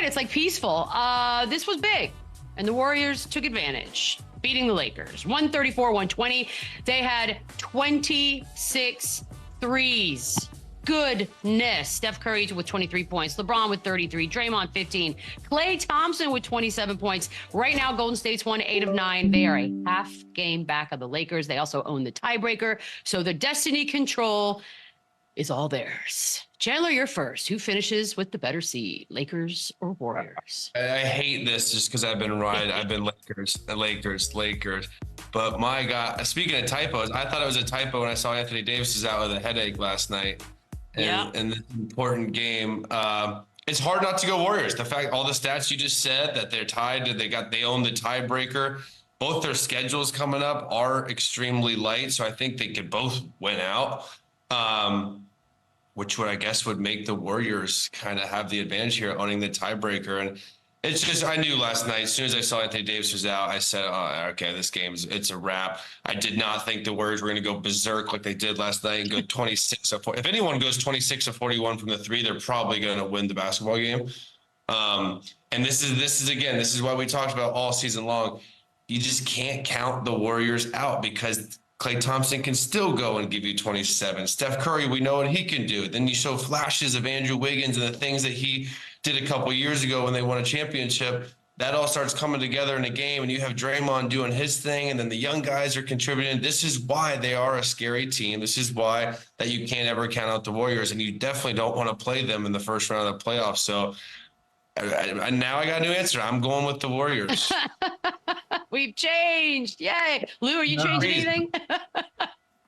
right. It's like peaceful. This was big, and the Warriors took advantage, beating the Lakers 134-120. They had 26 threes. Goodness. Steph Curry with 23 points, LeBron with 33, Draymond 15, Klay Thompson with 27 points. Right now, Golden State's won 8 of 9. They are a half game back of the Lakers. They also own the tiebreaker. So the destiny control is all theirs. Chandler, you're first. Who finishes with the better seed, Lakers or Warriors? I hate this just because I've been right. I've been Lakers. But my God, speaking of typos, I thought it was a typo when I saw Anthony Davis is out with a headache last night. In this important game. It's hard not to go Warriors. The fact, all the stats you just said, that they're tied, they own the tiebreaker. Both their schedules coming up are extremely light, so I think they could both win out. Which I guess would make the Warriors kind of have the advantage here, owning the tiebreaker. And it's just, I knew last night, as soon as I saw Anthony Davis was out, I said, oh, okay, this game's, it's a wrap. I did not think the Warriors were going to go berserk like they did last night and go 26 of 40. If anyone goes 26 of 41 from the three, they're probably going to win the basketball game. And this is what we talked about all season long. You just can't count the Warriors out because Klay Thompson can still go and give you 27. Steph Curry, we know what he can do. Then you show flashes of Andrew Wiggins and the things that he did a couple years ago when they won a championship. That all starts coming together in a game, and you have Draymond doing his thing, and then the young guys are contributing. This is why they are a scary team. This is why that you can't ever count out the Warriors, and you definitely don't want to play them in the first round of the playoffs. So now I got a new answer. I'm going with the Warriors. We've changed. Yay. Lou, are you changing anything?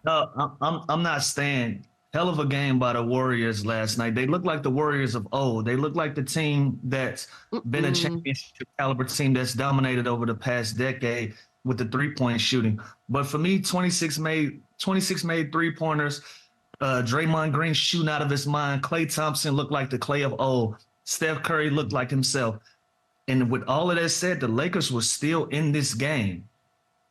No, I'm not staying. Hell of a game by the Warriors last night. They look like the Warriors of old. They look like the team that's been a championship caliber team that's dominated over the past decade with the three-point shooting. But for me, 26 made three-pointers. Draymond Green shooting out of his mind. Klay Thompson looked like the Klay of old. Steph Curry looked like himself. And with all of that said, the Lakers were still in this game.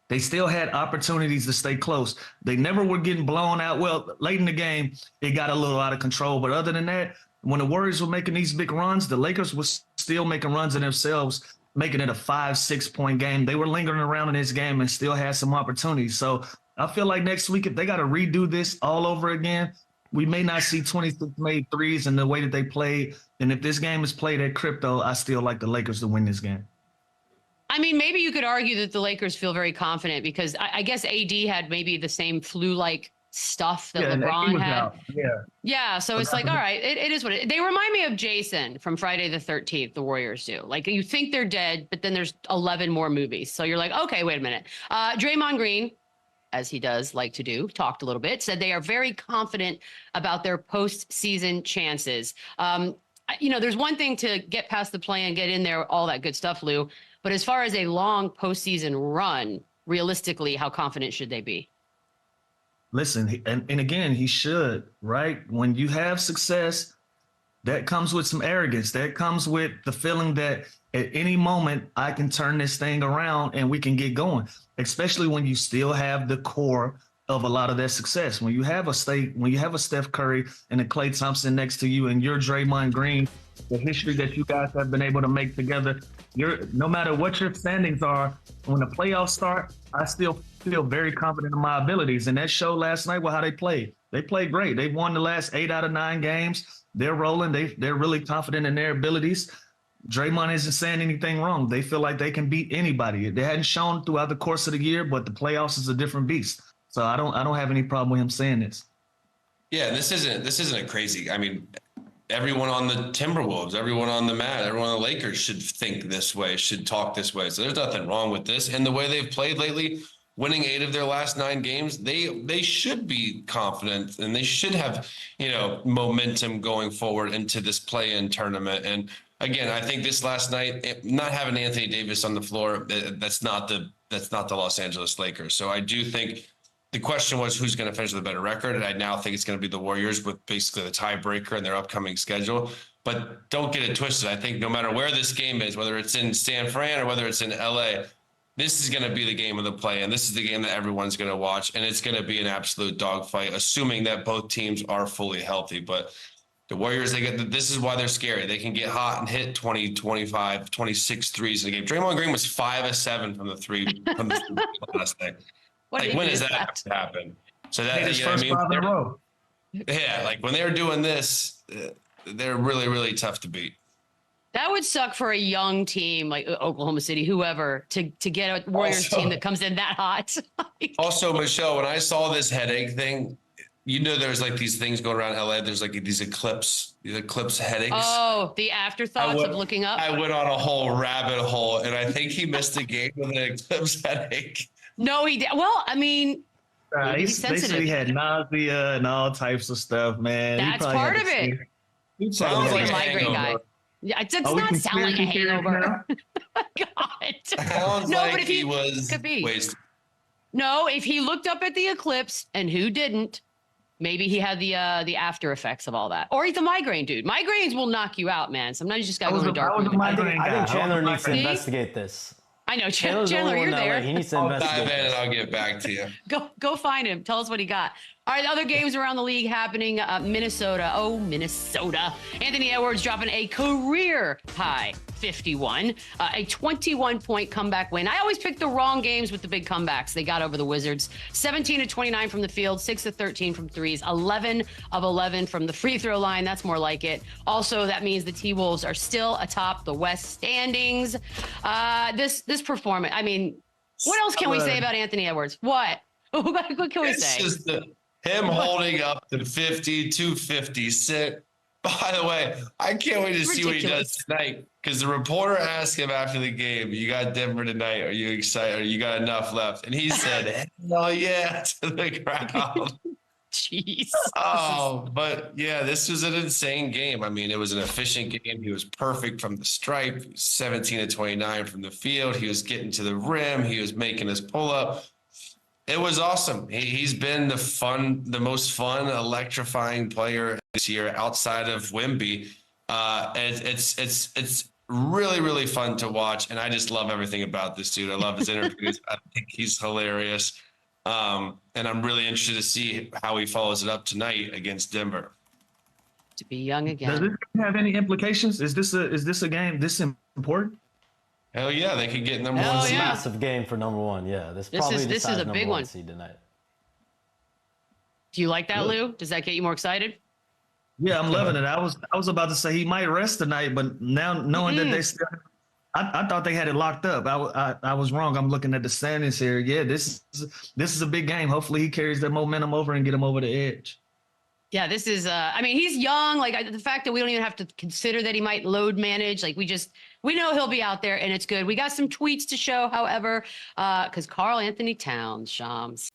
They still had opportunities to stay close. They never were getting blown out. Well, late in the game, it got a little out of control. But other than that, when the Warriors were making these big runs, the Lakers were still making runs in themselves, making it a 5-6 point game. They were lingering around in this game and still had some opportunities. So I feel like next week, if they got to redo this all over again, we may not see 26 made threes in the way that they played. And if this game is played at crypto, I still like the Lakers to win this game. I mean, maybe you could argue that the Lakers feel very confident because I guess AD had maybe the same flu-like stuff that LeBron had. Out. Yeah. So it's like, all right, it is what it is. They remind me of Jason from Friday the 13th, the Warriors do. Like you think they're dead, but then there's 11 more movies. So you're like, okay, wait a minute. Draymond Green, as he does like to do, talked a little bit, said they are very confident about their postseason chances. There's one thing to get past the play and get in there, all that good stuff, Lou. But as far as a long postseason run, realistically, how confident should they be? Listen, and again, he should, right? When you have success, that comes with some arrogance. That comes with the feeling that at any moment I can turn this thing around and we can get going, especially when you still have the core of a lot of that success. When you have a Steph Curry and a Klay Thompson next to you and you're Draymond Green, the history that you guys have been able to make together, no matter what your standings are, when the playoffs start, I still feel very confident in my abilities. And that showed last night with how they played. They played great. They've won the last 8 out of 9 games. They're rolling. They're really confident in their abilities. Draymond isn't saying anything wrong. They feel like they can beat anybody. They hadn't shown throughout the course of the year, but the playoffs is a different beast. So I don't have any problem with him saying this. Yeah, this isn't a crazy. I mean, everyone on the Timberwolves, everyone on the Mavs, everyone on the Lakers should think this way, should talk this way. So there's nothing wrong with this. And the way they've played lately, winning 8 of their last 9 games, they should be confident and they should have, momentum going forward into this play-in tournament. And again, I think this last night, not having Anthony Davis on the floor, that's not the Los Angeles Lakers. So I do think the question was who's going to finish with a better record, and I now think it's going to be the Warriors with basically the tiebreaker in their upcoming schedule. But don't get it twisted. I think no matter where this game is, whether it's in San Fran or whether it's in LA, this is going to be the game of the play, and this is the game that everyone's going to watch, and it's going to be an absolute dogfight, assuming that both teams are fully healthy. But The Warriors, this is why they're scary. They can get hot and hit 20, 25, 26 threes in a game. Draymond Green was 5 of 7 from the three last night. What Like, even when is does that that? happen? So Made that, his you know what I first mean? 5 in a row. Yeah, like when they're doing this, they're really, really tough to beat. That would suck for a young team like Oklahoma City, whoever, to get a Warriors Also- team that comes in that hot. Also, Michelle, when I saw this headache thing, you know, there's like these things going around LA. There's like these eclipse headaches. Oh, the afterthoughts of looking up. I went on a whole rabbit hole, and I think he missed a game with an eclipse headache. No, he did. Well, I mean, maybe he's They said sensitive. he had nausea and all types of stuff, man. He That's probably part had of to it. see- He Sounds probably He's had like a to- migraine guy. hangover. Yeah, it does Are we not sound like a conspiracy theories hangover. now? God. Sounds No, like but if he he was could be. wasted. No, if he looked up at the eclipse, and who didn't, maybe he had the after effects of all that. Or he's a migraine dude. Migraines will knock you out, man. Sometimes you just gotta go in a dark room. I think guy. Chandler needs to See? investigate this. I know, Chandler's the Chandler, only one you're in LA. He there. needs to I'll dive investigate in and this. I'll get back to you. Go find him. Tell us what he got. All right, other games around the league happening. Minnesota. Oh, Minnesota. Anthony Edwards dropping a career high 51, a 21-point comeback win. I always pick the wrong games with the big comebacks. They got over the Wizards. 17 of 29 from the field, 6 of 13 from threes, 11 of 11 from the free throw line. That's more like it. Also, that means the T-Wolves are still atop the West standings. This performance, I mean, what else can we say about Anthony Edwards? What? What can we It's say? just him holding up to 50, 256. By the way, I can't wait to see what he Ridiculous. does tonight, because the reporter asked him after the game, "You got Denver tonight? Are you excited? Are you got enough left?" And he said, "Hell yeah," to the crowd. Jeez. Oh, but yeah, this was an insane game. I mean, it was an efficient game. He was perfect from the stripe, 17 to 29 from the field. He was getting to the rim. He was making his pull up. It was awesome. He's been the most fun, electrifying player this year outside of Wemby. It's really, really fun to watch. And I just love everything about this dude. I love his interviews. I think he's hilarious. And I'm really interested to see how he follows it up tonight against Denver. To be young Does again. this have any implications? Is this a game this important? Hell yeah, they could get number Hell one seed. yeah. Massive game for number one. Yeah, this This probably is decides a number big one one. seed tonight. Do you like that, Good. Lou? Does that get you more excited? Yeah, I'm loving it. I was about to say he might rest tonight, but now knowing that they still, I thought they had it locked up. I was wrong. I'm looking at the standings here. Yeah, this is a big game. Hopefully he carries that momentum over and get him over the edge. Yeah, this is, I mean, he's young. Like the fact that we don't even have to consider that he might load manage. Like we know he'll be out there and it's good. We got some tweets to show, however, because Karl Anthony Towns, Shams.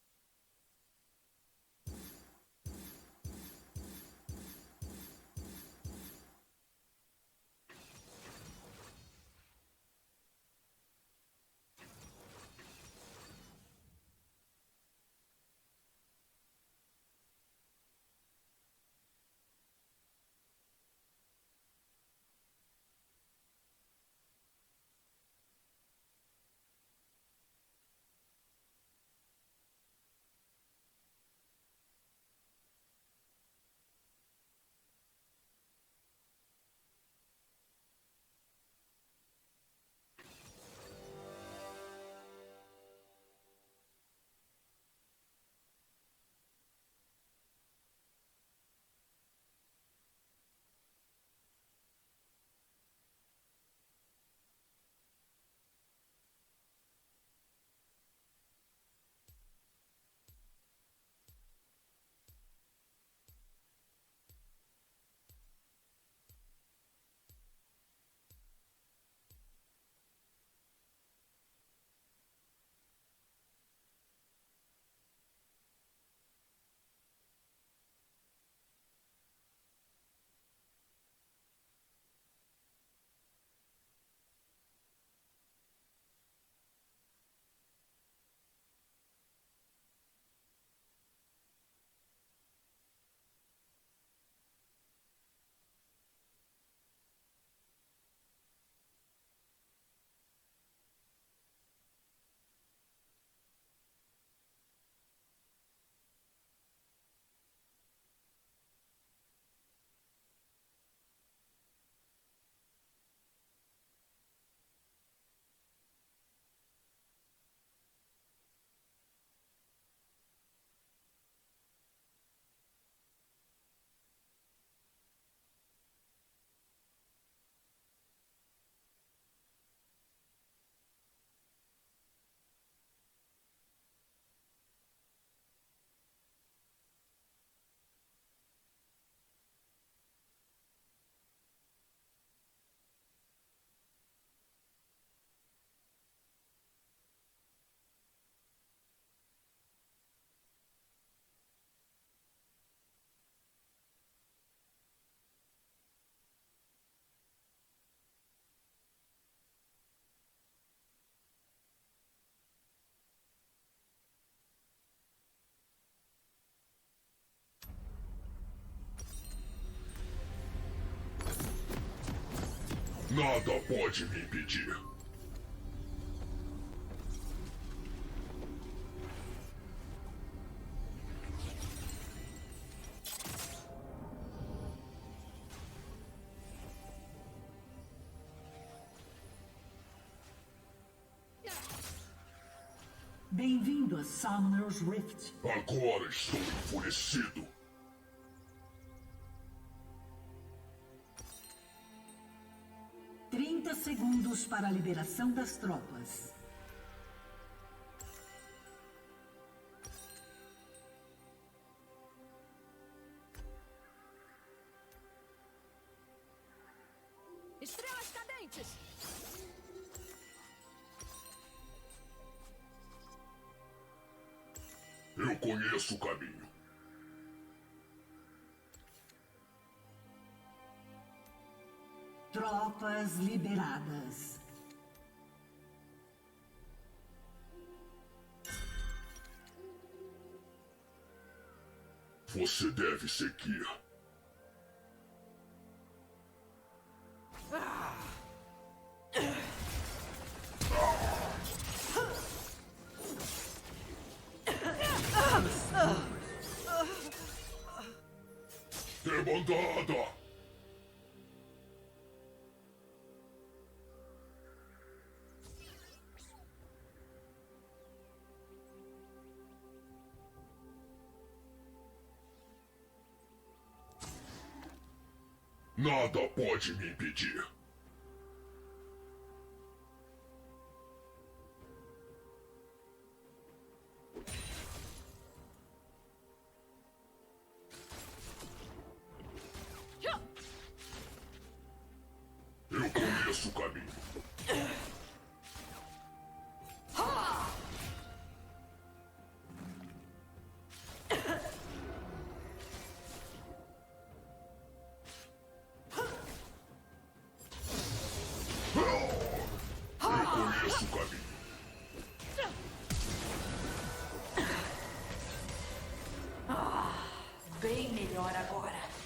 Nada pode me impedir. Bem-vindo a Summoner's Rift. Agora estou enfurecido. Trinta segundos para a liberação das tropas. Estrelas cadentes! Eu conheço o caminho. Tropas liberadas. Você deve seguir. Debandada! Nada pode me impedir. Eu conheço o caminho. Eu conheço o caminho. Bem melhor agora.